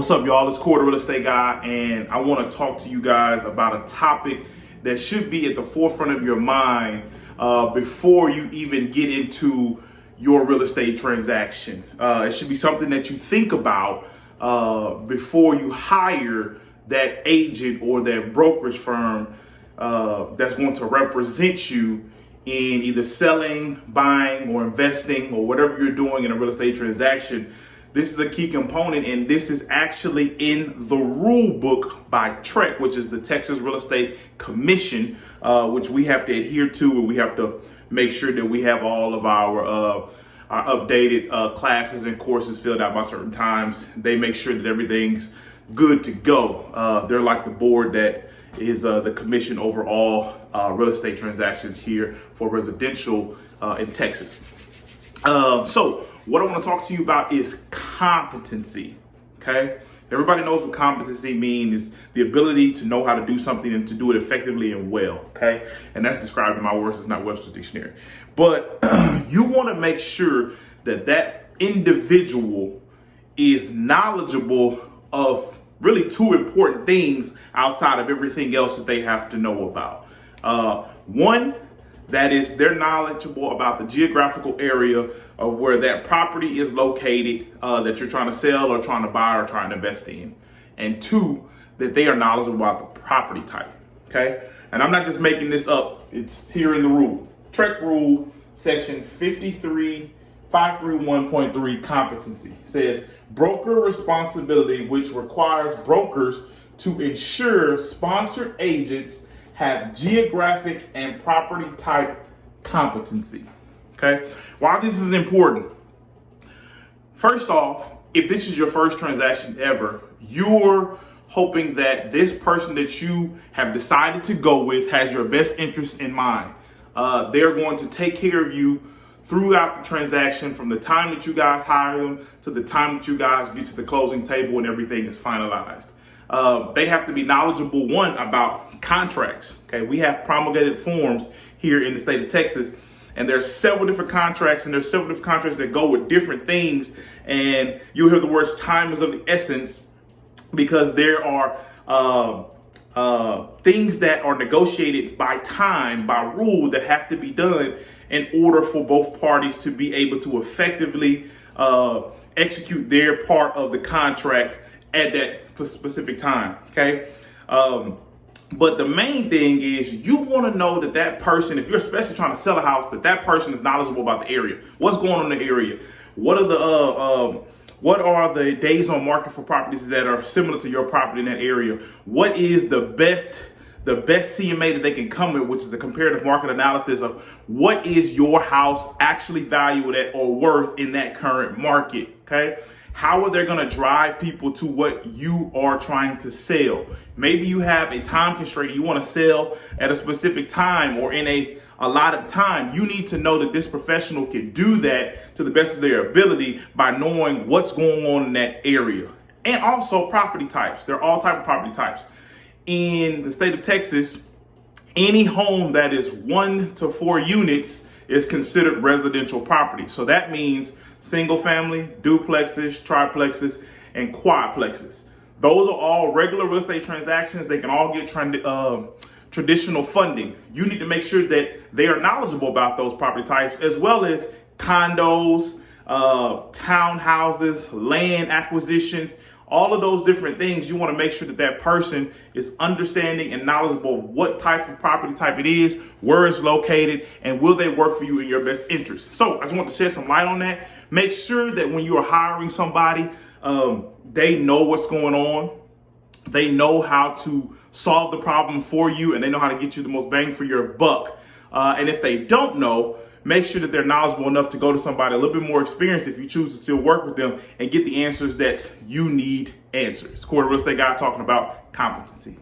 What's up, y'all? It's Cory, real estate guy, and I want to talk to you guys about a topic that should be at the forefront of your mind before you even get into your real estate transaction. It should be something that you think about before you hire that agent or that brokerage firm that's going to represent you in either selling, buying, or investing, or whatever you're doing in a real estate transaction. This is a key component, and this is actually in the rule book by TREC, which is the Texas Real Estate Commission, which we have to adhere to, and we have to make sure that we have all of our updated classes and courses filled out by certain times. They make sure that everything's good to go. They're like the board that is the commission over all real estate transactions here for residential in Texas. So what I want to talk to you about is competency. Okay, everybody knows what competency means: is the ability to know how to do something and to do it effectively and well. Okay, and that's described in my words. It's not Webster's dictionary, but you want to make sure that that individual is knowledgeable of really two important things outside of everything else that they have to know about. One, that is, they're knowledgeable about the geographical area of where that property is located that you're trying to sell or trying to buy or trying to invest in. And two, that they are knowledgeable about the property type. Okay, and I'm not just making this up. It's here in the rule. TREC rule section 531.3 competency says broker responsibility, which requires brokers to ensure sponsored agents have geographic and property type competency. Okay, why this is important? First off, if this is your first transaction ever, you're hoping that this person that you have decided to go with has your best interest in mind. They're going to take care of you throughout the transaction, from the time that you guys hire them to the time that you guys get to the closing table and everything is finalized. They have to be knowledgeable, one, about contracts. Okay, we have promulgated forms here in the state of Texas, and there's several different contracts, and there's several different contracts that go with different things. And you'll hear the words "time is of the essence" because there are things that are negotiated by time, by rule, that have to be done in order for both parties to be able to effectively execute their part of the contract at that specific time. Okay. But the main thing is you want to know that that person, if you're especially trying to sell a house, that that person is knowledgeable about the area. What's going on in the area? What are the days on market for properties that are similar to your property in that area? What is the best CMA that they can come with, which is a comparative market analysis of what is your house actually valued at or worth in that current market. Okay. How are they going to drive people to what you are trying to sell? Maybe you have a time constraint. You want to sell at a specific time or in a lot of time. You need to know that this professional can do that to the best of their ability by knowing what's going on in that area. And also property types. There are all types of property types. In the state of Texas, any home that is 1 to 4 units is considered residential property. So that means single family, duplexes, triplexes, and quadplexes. Those are all regular real estate transactions. They can all get traditional funding. You need to make sure that they are knowledgeable about those property types, as well as condos, townhouses, land acquisitions, all of those different things. You want to make sure that that person is understanding and knowledgeable of what type of property type it is, where it's located, and will they work for you in your best interest. So I just want to shed some light on that. Make sure that when you are hiring somebody, they know what's going on. They know how to solve the problem for you, and they know how to get you the most bang for your buck. And if they don't know, make sure that they're knowledgeable enough to go to somebody a little bit more experienced if you choose to still work with them and get the answers that you need answers. Cory, real estate guy, talking about competency.